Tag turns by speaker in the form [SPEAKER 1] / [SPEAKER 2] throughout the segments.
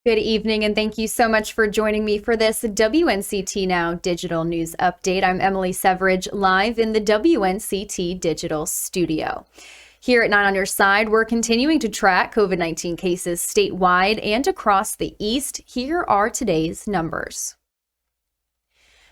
[SPEAKER 1] Good evening, and thank you so much for joining me for this WNCT Now Digital News Update. I'm Emily Severidge, live in the WNCT Digital Studio. Here at 9 on your side, we're continuing to track COVID-19 cases statewide and across the East. Here are today's numbers.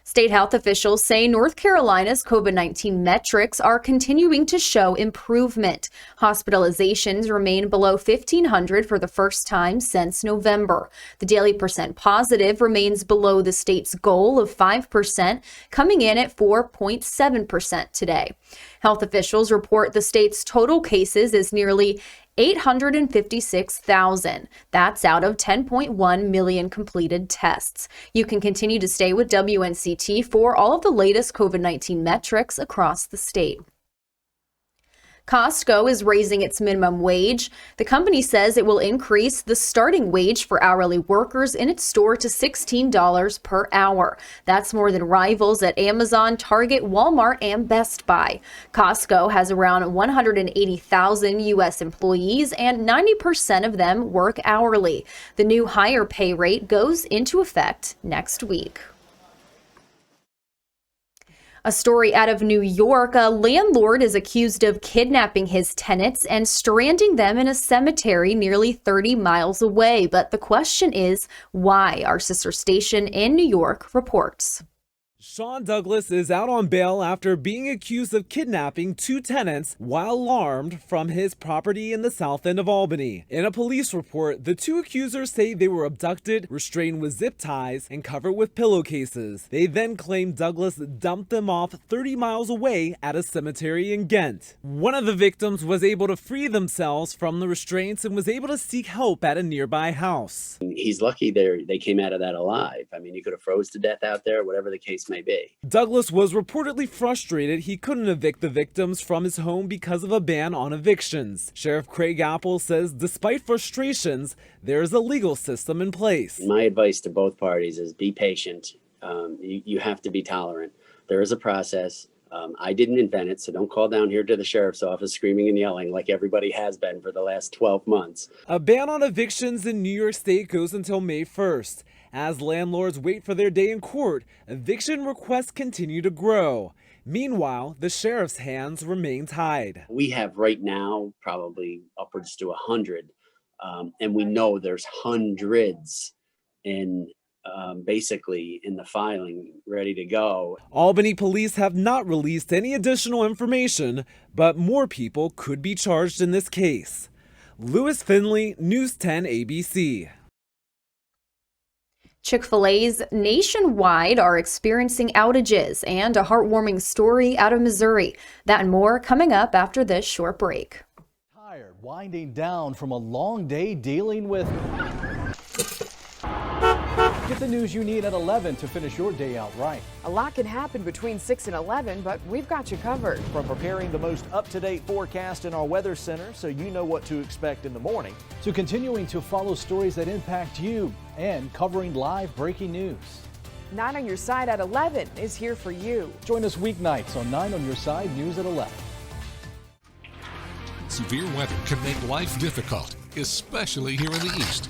[SPEAKER 1] State health officials say North Carolina's COVID-19 metrics are continuing to show improvement. Hospitalizations remain below 1,500 for the first time since November. The daily percent positive remains below the state's goal of 5%, coming in at 4.7% today. Health officials report the state's total cases is nearly 856,000. That's out of 10.1 million completed tests. You can continue to stay with WNCT for all of the latest COVID-19 metrics across the state. Costco is raising its minimum wage. The company says it will increase the starting wage for hourly workers in its store to $16 per hour. That's more than rivals at Amazon, Target, Walmart, and Best Buy. Costco has around 180,000 U.S. employees, and 90% of them work hourly. The new higher pay rate goes into effect next week. A story out of New York, a landlord is accused of kidnapping his tenants and stranding them in a cemetery nearly 30 miles away. But the question is, why? Our sister station in New York reports.
[SPEAKER 2] Sean Douglas is out on bail after being accused of kidnapping two tenants while armed from his property in the south end of Albany. In a police report, the two accusers say they were abducted, restrained with zip ties, and covered with pillowcases. They then claim Douglas dumped them off 30 miles away at a cemetery in Ghent. One of the victims was able to free themselves from the restraints and was able to seek help at a nearby house.
[SPEAKER 3] He's lucky they came out of that alive. I mean, he could have froze to death out there, whatever the case may be.
[SPEAKER 2] Douglas was reportedly frustrated he couldn't evict the victims from his home because of a ban on evictions. Sheriff Craig Apple says despite frustrations, there is a legal system in place.
[SPEAKER 3] My advice to both parties is be patient. You have to be tolerant. There is a process. I didn't invent it, so don't call down here to the sheriff's office screaming and yelling like everybody has been for the last 12 months.
[SPEAKER 2] A ban on evictions in New York State goes until May 1st. As landlords wait for their day in court, eviction requests continue to grow. Meanwhile, the sheriff's hands remain tied.
[SPEAKER 3] We have right now probably upwards to 100, and we know there's hundreds basically in the filing ready to go.
[SPEAKER 2] Albany police have not released any additional information, but more people could be charged in this case. Lewis Finley, News 10 ABC.
[SPEAKER 1] Chick-fil-A's nationwide are experiencing outages, and a heartwarming story out of Missouri. That and more coming up after this short break.
[SPEAKER 4] Tired, winding down from a long day dealing with... Get the news you need at 11 to finish your day out right.
[SPEAKER 5] A lot can happen between 6 and 11, but we've got you covered.
[SPEAKER 4] From preparing the most up-to-date forecast in our weather center so you know what to expect in the morning, to continuing to follow stories that impact you and covering live breaking news.
[SPEAKER 5] 9 on Your Side at 11 is here for you.
[SPEAKER 4] Join us weeknights on 9 on Your Side News at 11.
[SPEAKER 6] Severe weather can make life difficult, especially here in the East.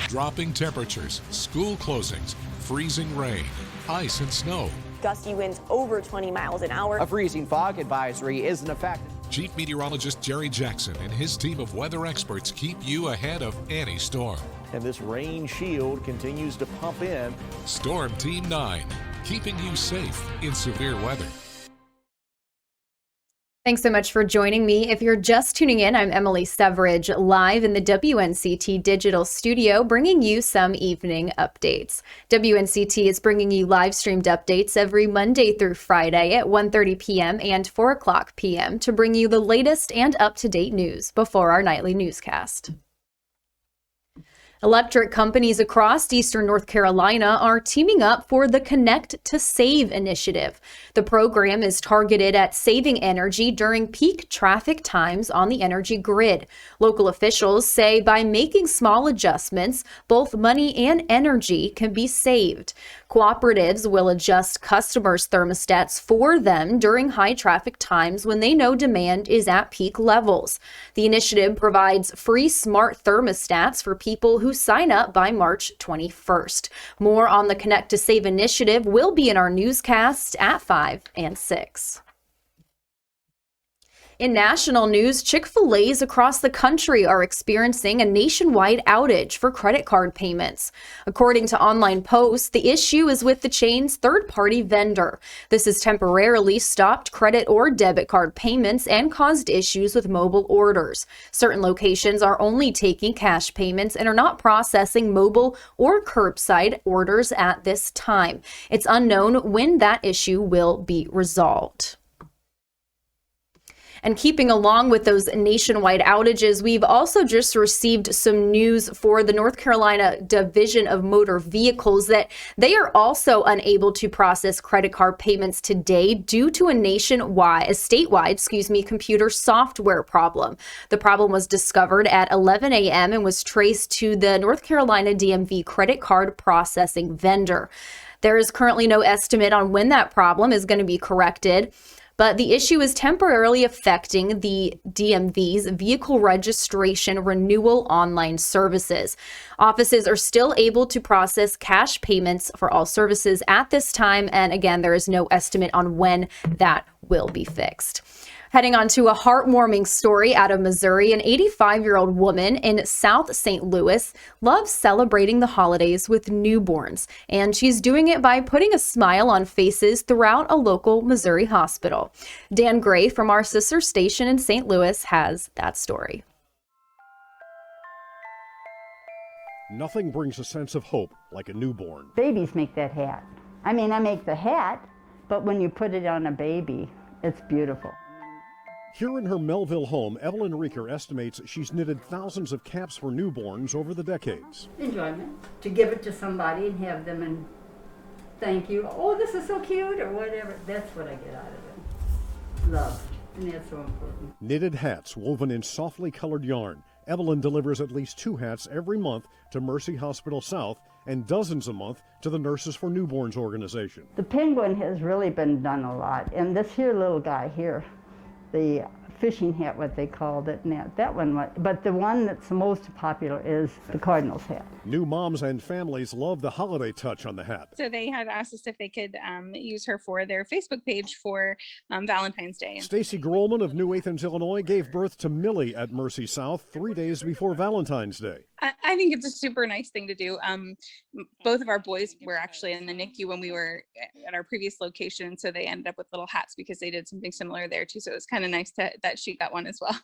[SPEAKER 6] Dropping temperatures, school closings, freezing rain, ice and snow.
[SPEAKER 7] Gusty winds over 20 miles an hour.
[SPEAKER 8] A freezing fog advisory is in effect.
[SPEAKER 6] Chief Meteorologist Jerry Jackson and his team of weather experts keep you ahead of any storm.
[SPEAKER 4] And this rain shield continues to pump in.
[SPEAKER 6] Storm Team 9, keeping you safe in severe weather.
[SPEAKER 1] Thanks so much for joining me. If you're just tuning in, I'm Emily Severidge, live in the WNCT Digital Studio, bringing you some evening updates. WNCT is bringing you live streamed updates every Monday through Friday at 1:30 p.m. and 4 o'clock p.m. to bring you the latest and up-to-date news before our nightly newscast. Electric companies across eastern North Carolina are teaming up for the Connect to Save initiative. The program is targeted at saving energy during peak traffic times on the energy grid. Local officials say by making small adjustments, both money and energy can be saved. Cooperatives will adjust customers' thermostats for them during high traffic times when they know demand is at peak levels. The initiative provides free smart thermostats for people who sign up by March 21st. More on the Connect to Save initiative will be in our newscast at 5 and 6. In national news, Chick-fil-A's across the country are experiencing a nationwide outage for credit card payments. According to online posts, the issue is with the chain's third-party vendor. This has temporarily stopped credit or debit card payments and caused issues with mobile orders. Certain locations are only taking cash payments and are not processing mobile or curbside orders at this time. It's unknown when that issue will be resolved. And keeping along with those nationwide outages, we've also just received some news for the North Carolina Division of Motor Vehicles that they are also unable to process credit card payments today due to a statewide computer software problem. The problem was discovered at 11 a.m. and was traced to the North Carolina DMV credit card processing vendor. There is currently no estimate on when that problem is going to be corrected, but the issue is temporarily affecting the DMV's vehicle registration renewal online services. Offices are still able to process cash payments for all services at this time, and again, there is no estimate on when that will be fixed. Heading on to a heartwarming story out of Missouri, an 85-year-old woman in South St. Louis loves celebrating the holidays with newborns, and she's doing it by putting a smile on faces throughout a local Missouri hospital. Dan Gray from our sister station in St. Louis has that story.
[SPEAKER 9] Nothing brings a sense of hope like a newborn.
[SPEAKER 10] Babies make that hat. I mean, I make the hat, but when you put it on a baby, it's beautiful.
[SPEAKER 9] Here in her Melville home, Evelyn Reeker estimates she's knitted thousands of caps for newborns over the decades.
[SPEAKER 10] Enjoyment, to give it to somebody and have them and thank you. Oh, this is so cute, or whatever. That's what I get out of it. Love, and that's so important.
[SPEAKER 9] Knitted hats woven in softly colored yarn. Evelyn delivers at least 2 hats every month to Mercy Hospital South and dozens a month to the Nurses for Newborns organization.
[SPEAKER 10] The penguin has really been done a lot, and this here little guy here, the fishing hat, what they called it, and that one, but the one that's the most popular is the Cardinals hat.
[SPEAKER 9] New moms and families love the holiday touch on the hat.
[SPEAKER 11] So they had asked us if they could use her for their Facebook page for Valentine's Day.
[SPEAKER 9] Stacy Grolman of New Athens, Illinois, gave birth to Millie at Mercy South 3 days before Valentine's Day.
[SPEAKER 11] I think it's a super nice thing to do. Both of our boys were actually in the NICU when we were at our previous location, so they ended up with little hats because they did something similar there too. So it was kind of nice that she got one as well.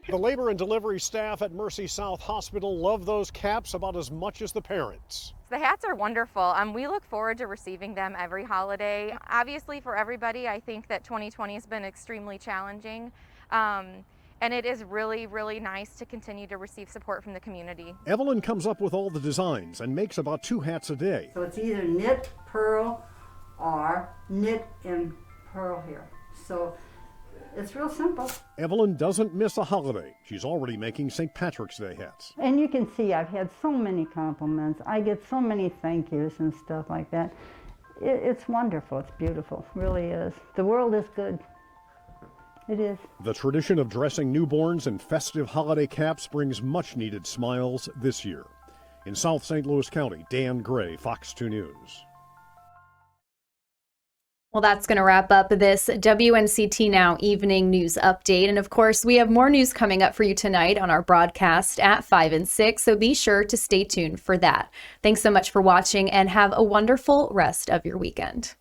[SPEAKER 9] The labor and delivery staff at Mercy South Hospital love those caps about as much as the parents.
[SPEAKER 12] The hats are wonderful. We look forward to receiving them every holiday. Obviously, for everybody, I think that 2020 has been extremely challenging. And it is really, really nice to continue to receive support from the community.
[SPEAKER 9] Evelyn comes up with all the designs and makes about 2 hats a day.
[SPEAKER 10] So it's either knit, purl, or knit and purl here. So it's real simple.
[SPEAKER 9] Evelyn doesn't miss a holiday. She's already making St. Patrick's Day hats.
[SPEAKER 10] And you can see I've had so many compliments. I get so many thank yous and stuff like that. It's wonderful. It's beautiful. It really is. The world is good. It is.
[SPEAKER 9] The tradition of dressing newborns in festive holiday caps brings much-needed smiles this year. In South St. Louis County, Dan Gray, Fox 2 News.
[SPEAKER 1] Well, that's going to wrap up this WNCT Now Evening News Update. And of course, we have more news coming up for you tonight on our broadcast at 5 and 6, so be sure to stay tuned for that. Thanks so much for watching and have a wonderful rest of your weekend.